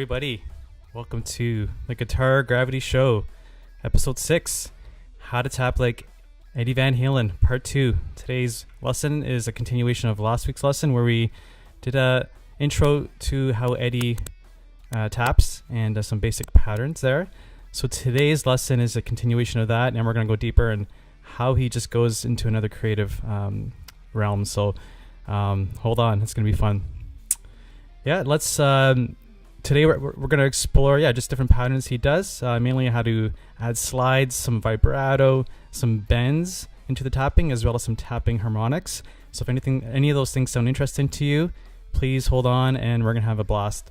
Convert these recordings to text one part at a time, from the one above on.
everybody. Welcome to the Guitar Gravity Show, episode 6, How to Tap Like Eddie Van Halen, part 2. Today's lesson is a continuation of last week's lesson where we did a intro to how Eddie taps and some basic patterns there. So today's lesson is a continuation of that, and we're going to go deeper in how he just goes into another creative realm. So hold on, it's going to be fun. Yeah, let's today we're going to explore just different patterns he does, mainly how to add slides, some vibrato, some bends into the tapping, as well as some tapping harmonics. So if any of those things sound interesting to you, please hold on and we're going to have a blast.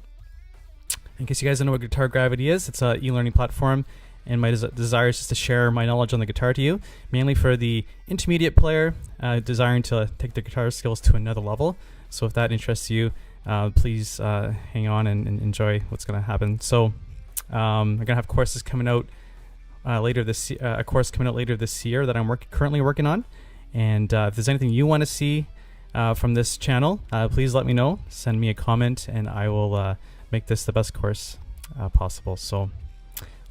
In case you guys don't know what Guitar Gravity is, it's an e-learning platform, and my desire is just to share my knowledge on the guitar to you, mainly for the intermediate player desiring to take their guitar skills to another level. So if that interests you, please hang on and enjoy what's going to happen. So I'm going to have courses coming out later this a course coming out later this year that I'm currently working on. And if there's anything you want to see from this channel, please let me know. Send me a comment, and I will make this the best course possible. So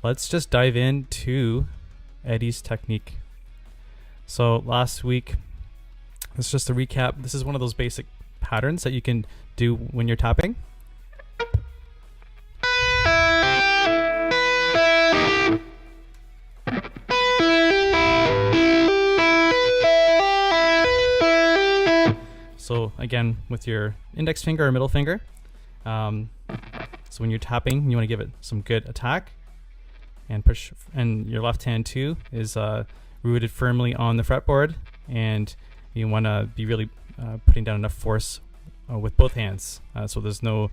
let's just dive into Eddie's technique. So last week, it's just a recap. This is one of those basic patterns that you can do when you're tapping. So again, with your index finger or middle finger. So when you're tapping, you want to give it some good attack, and push. And your left hand too is rooted firmly on the fretboard, and you want to be really putting down enough force with both hands. So there's no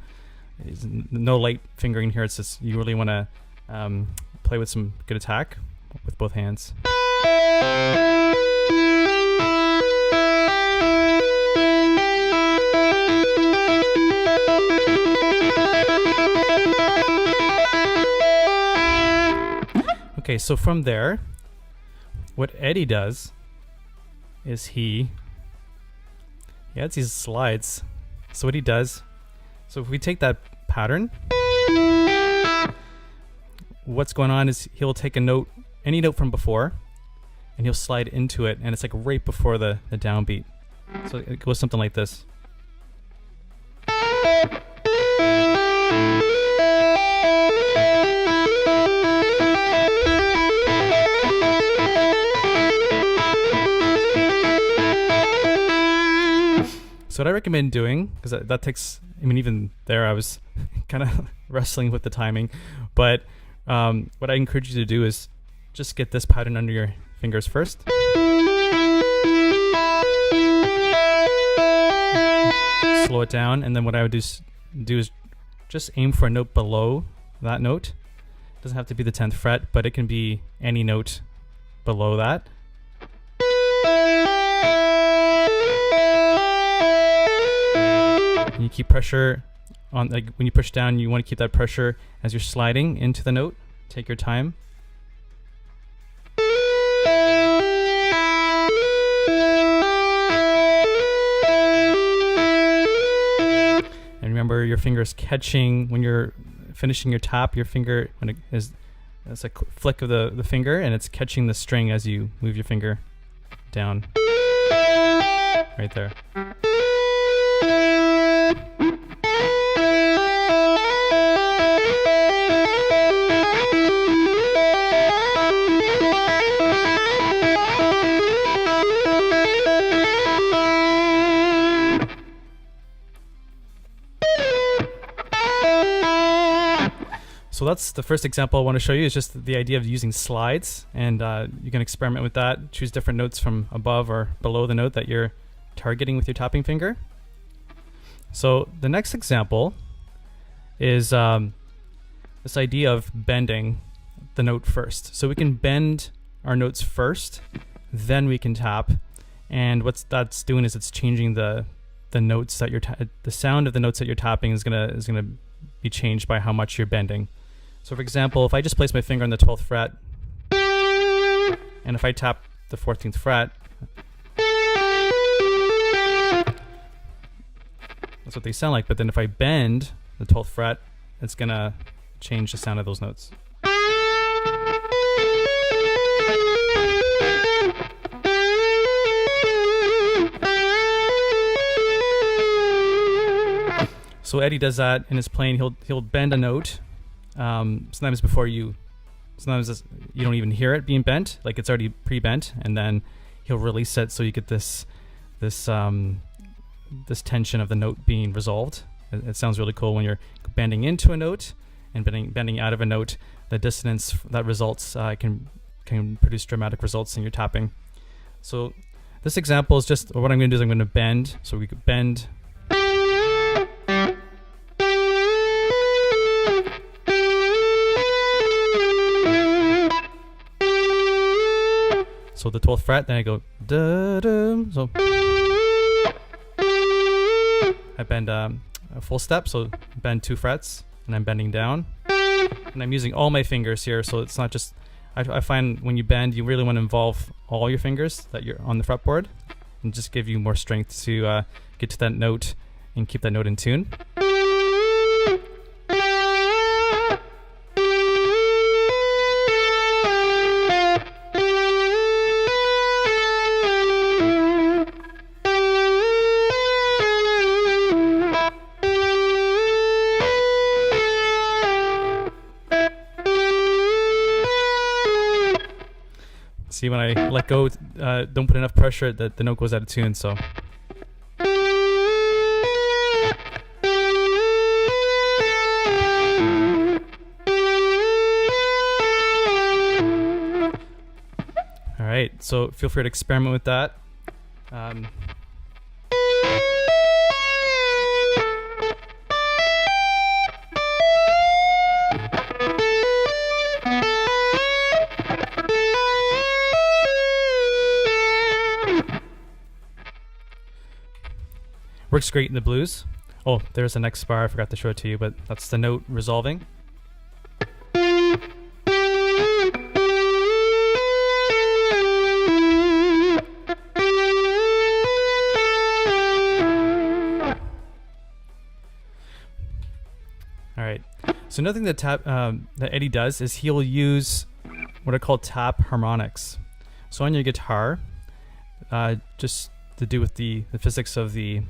light fingering here. It's just you really want to play with some good attack with both hands. Okay, so from there, what Eddie does is he adds these slides. So what he does, so if we take that pattern, what's going on is he'll take a note, any note from before, and he'll slide into it, and it's like right before the downbeat. So it goes something like this. So what I recommend doing, because that takes, even there I was kind of wrestling with the timing, but what I encourage you to do is just get this pattern under your fingers first. Slow it down, and then what I would do is just aim for a note below that note. It doesn't have to be the 10th fret, but it can be any note below that. And you keep pressure on, like when you push down, you want to keep that pressure as you're sliding into the note. Take your time. And remember, your finger's catching when you're finishing your tap. Your finger, when it's a flick of the finger, and it's catching the string as you move your finger down. Right there. So that's the first example I want to show you, is just the idea of using slides, and you can experiment with that. Choose different notes from above or below the note that you're targeting with your tapping finger. So the next example is this idea of bending the note first. So we can bend our notes first, then we can tap, and what that's doing is it's changing the notes that the sound of the notes that you're tapping is gonna be changed by how much you're bending. So for example, if I just place my finger on the 12th fret, and if I tap the 14th fret, that's what they sound like. But then if I bend the 12th fret, it's gonna change the sound of those notes. So Eddie does that in his playing. He'll bend a note. Sometimes you don't even hear it being bent, like it's already pre-bent, and then he'll release it so you get this tension of the note being resolved. It sounds really cool when you're bending into a note and bending out of a note. The dissonance that results can produce dramatic results in your tapping. So this example is just what I'm going to do is I'm going to bend. So we could bend. So the 12th fret, then I go da da. So I bend a full step, so bend 2 frets, and I'm bending down, and I'm using all my fingers here. So it's not just. I find when you bend, you really want to involve all your fingers that you're on the fretboard, and just give you more strength to get to that note and keep that note in tune. See, when I let go, don't put enough pressure, that the note goes out of tune. So. All right, so feel free to experiment with that. Works great in the blues. Oh, there's the next bar. I forgot to show it to you, but that's the note resolving. All right. So another thing that Eddie does is he'll use what are called tap harmonics. So on your guitar, just to do with the physics of the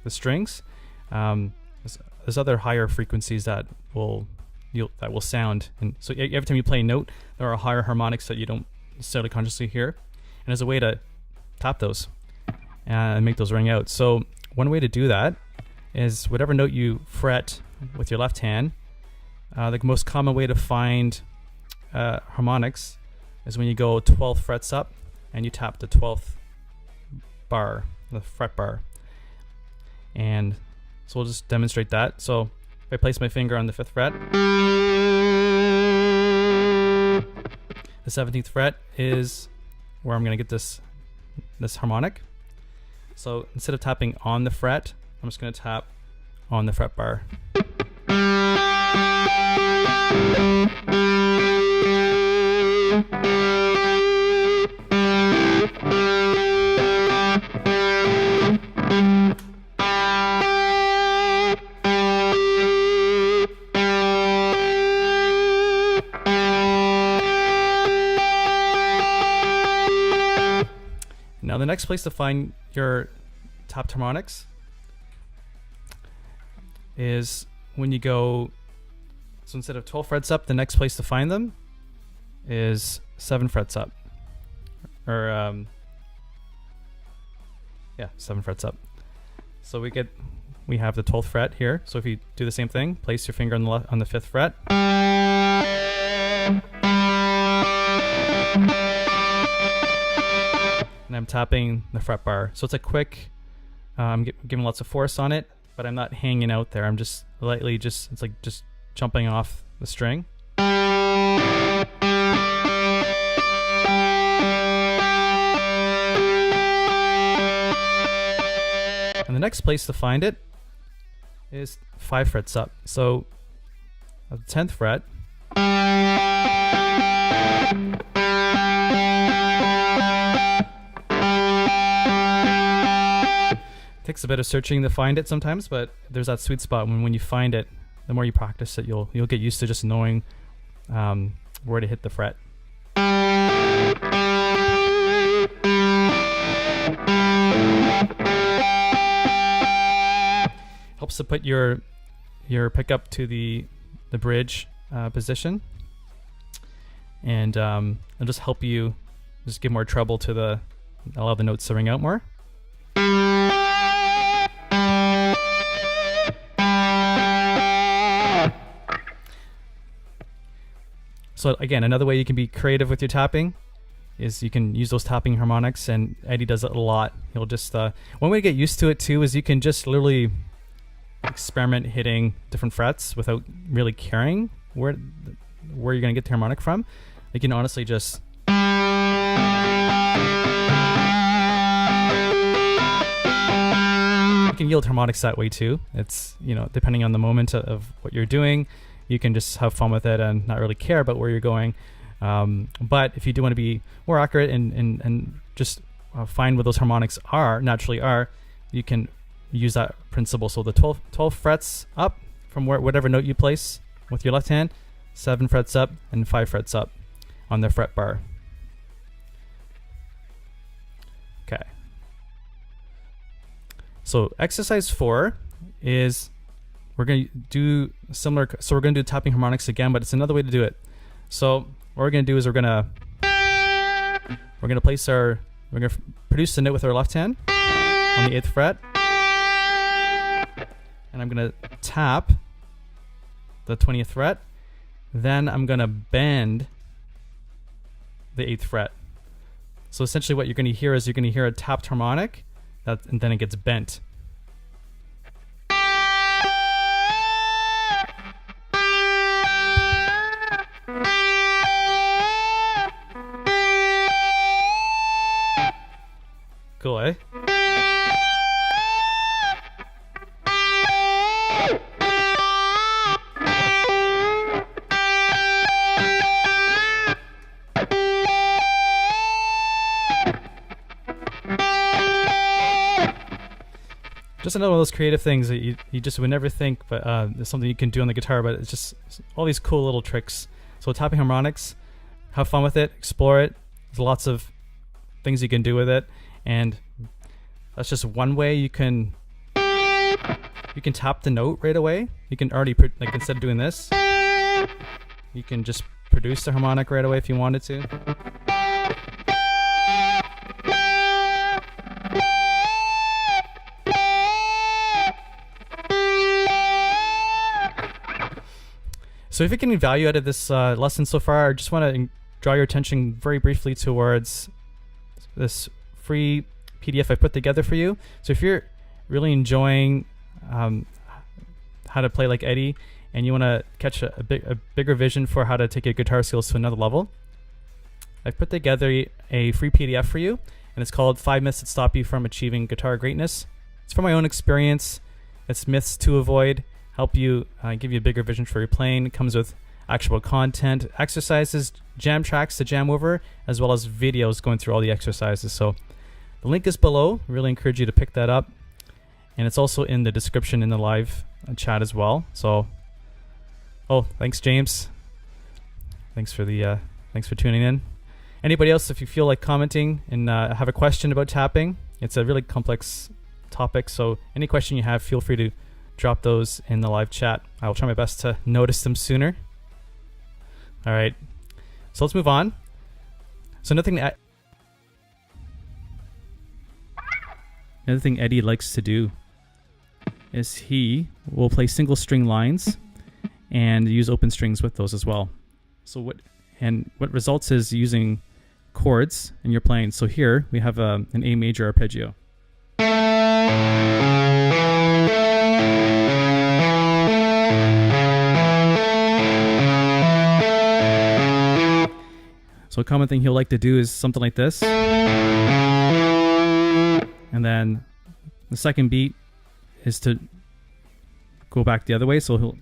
strings, there's other higher frequencies that will sound, and so every time you play a note, there are higher harmonics that you don't necessarily consciously hear, and there's a way to tap those and make those ring out. So one way to do that is whatever note you fret with your left hand. The most common way to find harmonics is when you go 12 frets up and you tap the 12th bar, the fret bar. And so we'll just demonstrate that. So if I place my finger on the 5th fret, the 17th fret is where I'm going to get this harmonic. So instead of tapping on the fret, I'm just going to tap on the fret bar. Now the next place to find your tapped harmonics is when you go, so instead of 12 frets up, the next place to find them is 7 frets up. Or, 7 frets up. So we have the 12th fret here. So if you do the same thing, place your finger on the 5th fret. And I'm tapping the fret bar. So it's a quick, I'm giving lots of force on it, but I'm not hanging out there. I'm just lightly it's like just jumping off the string. And the next place to find it is 5 frets up. So at the 10th fret, takes a bit of searching to find it sometimes, but there's that sweet spot when you find it, the more you practice it, you'll get used to just knowing where to hit the fret. Helps to put your pickup to the bridge position, and it'll just help you just give more treble to allow the notes to ring out more. So again, another way you can be creative with your tapping is you can use those tapping harmonics, and Eddie does it a lot. He'll just one way to get used to it too is you can just literally experiment hitting different frets without really caring where you're gonna get the harmonic from. You can honestly just you can yield harmonics that way too. It's, depending on the moment of what you're doing, you can just have fun with it and not really care about where you're going. But if you do want to be more accurate and just find where those harmonics naturally are, you can use that principle. So the 12 frets up from whatever note you place with your left hand, 7 frets up and 5 frets up on the fret bar. Okay. So exercise 4 is we're going to do similar. So we're going to do tapping harmonics again, but it's another way to do it. So what we're going to do is we're going to produce the note with our left hand on the 8th fret, and I'm going to tap the 20th fret. Then I'm going to bend the 8th fret. So essentially what you're going to hear is a tapped harmonic, and then it gets bent. Cool, eh? Just another one of those creative things that you just would never think, but there's something you can do on the guitar, but it's just all these cool little tricks. So tapping harmonics, have fun with it, explore it. There's lots of things you can do with it, and that's just one way you can tap the note right away. You can already, instead of doing this, you can just produce the harmonic right away if you wanted to. So if you're getting value out of this lesson so far, I just want to draw your attention very briefly towards this free PDF I put together for you. So if you're really enjoying how to play like Eddie, and you want to catch a bigger vision for how to take your guitar skills to another level, I've put together a free PDF for you, and it's called 5 Myths That Stop You From Achieving Guitar Greatness. It's from my own experience. It's myths to avoid, help you give you a bigger vision for your playing. It comes with actual content, exercises, jam tracks to jam over, as well as videos going through all the exercises. So the link is below. Really encourage you to pick that up, and it's also in the description in the live chat as well. So, thanks James. Thanks for tuning in. Anybody else, if you feel like commenting and have a question about tapping, it's a really complex topic. So any question you have, feel free to drop those in the live chat. I will try my best to notice them sooner. All right, so let's move on. So another thing Eddie likes to do is he will play single string lines and use open strings with those as well. So what results is using chords in your playing. So here we have an A major arpeggio. So a common thing he'll like to do is something like this. And then the second beat is to go back the other way. So he'll...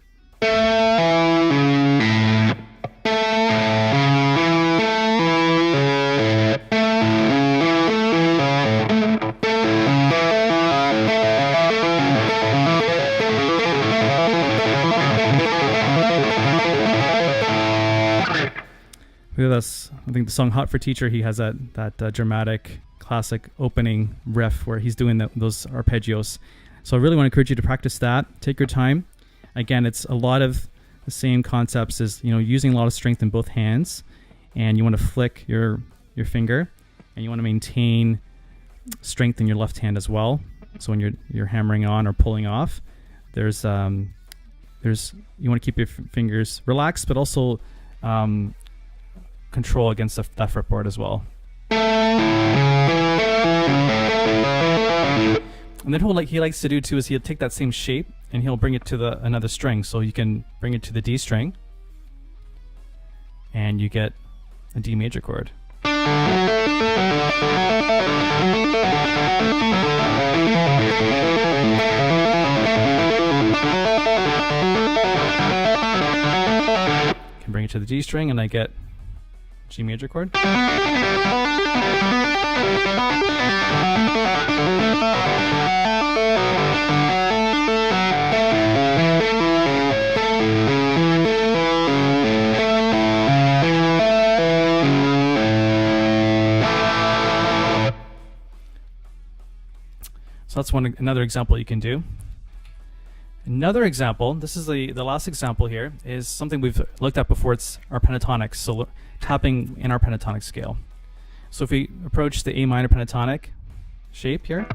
That's, I think the song "Hot for Teacher." He has that dramatic, classic opening riff where he's doing those arpeggios. So I really want to encourage you to practice that. Take your time. Again, it's a lot of the same concepts as, using a lot of strength in both hands, and you want to flick your finger, and you want to maintain strength in your left hand as well. So when you're hammering on or pulling off, there's you want to keep your fingers relaxed, but also control against that fretboard as well. And then what he likes to do too is he'll take that same shape and he'll bring it to another string. So you can bring it to the D string, and you get a D major chord. Can bring it to the D string, and I get G major chord. So that's another example you can do. Another example, this is the last example here, is something we've looked at before. It's our pentatonics, so tapping in our pentatonic scale. So if we approach the A minor pentatonic shape here,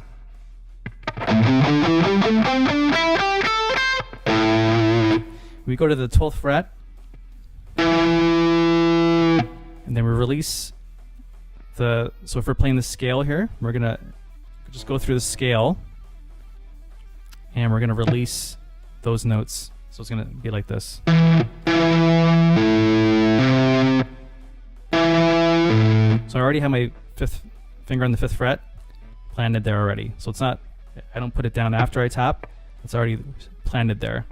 we go to the 12th fret, and then we release so if we're playing the scale here, we're gonna just go through the scale, and we're gonna release those notes. So it's gonna be like this. So I already have my fifth finger on the 5th fret planted there already. So it's not, I don't put it down after I tap, it's already planted there.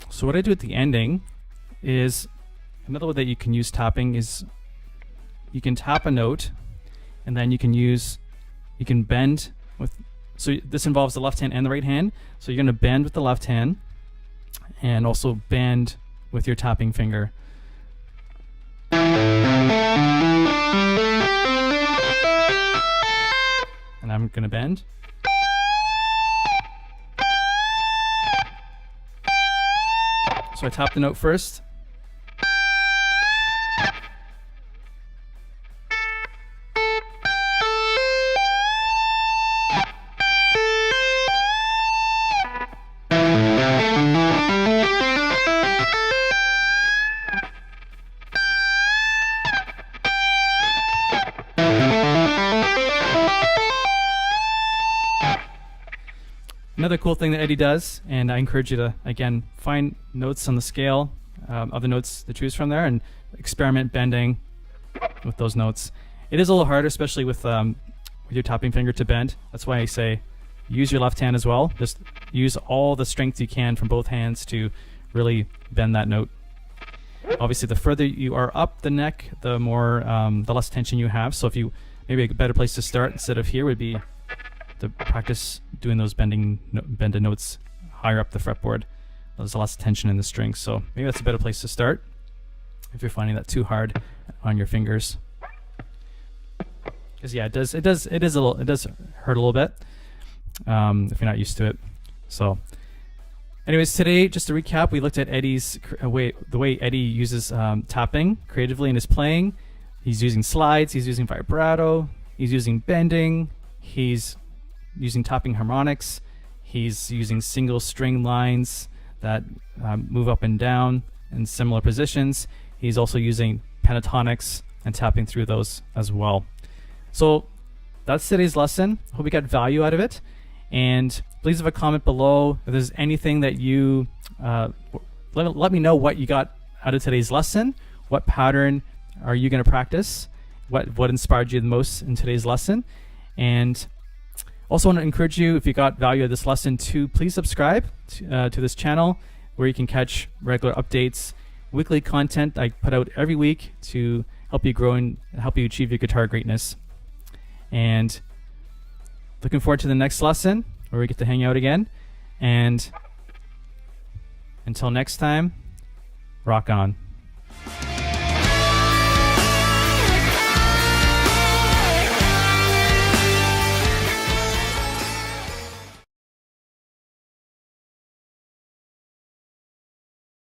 So what I do at the ending is, another way that you can use tapping is you can tap a note, and then you can bend with, so this involves the left hand and the right hand. So you're going to bend with the left hand and also bend with your tapping finger. And I'm going to bend. So I tap the note first. Another cool thing that Eddie does, and I encourage you to, again, find notes on the scale, other notes to choose from there, and experiment bending with those notes. It is a little harder, especially with your tapping finger to bend. That's why I say use your left hand as well. Just use all the strength you can from both hands to really bend that note. Obviously, the further you are up the neck, the more, the less tension you have. So if you, maybe a better place to start instead of here would be to practice doing those bended notes higher up the fretboard. There's less tension in the strings, so maybe that's a better place to start if you're finding that too hard on your fingers. Because yeah, it does hurt a little bit if you're not used to it. So, anyways, today, just to recap, we looked at Eddie's the way Eddie uses tapping creatively in his playing. He's using slides, he's using vibrato, he's using bending, he's using tapping harmonics, he's using single string lines that move up and down in similar positions. He's also using pentatonics and tapping through those as well. So that's today's lesson. Hope you got value out of it. And please leave a comment below if there's anything that you let me know what you got out of today's lesson. What pattern are you going to practice? what inspired you the most in today's lesson. And also want to encourage you, if you got value of this lesson, to please subscribe to this channel, where you can catch regular updates, weekly content I put out every week to help you grow and help you achieve your guitar greatness. And looking forward to the next lesson where we get to hang out again. And until next time, rock on.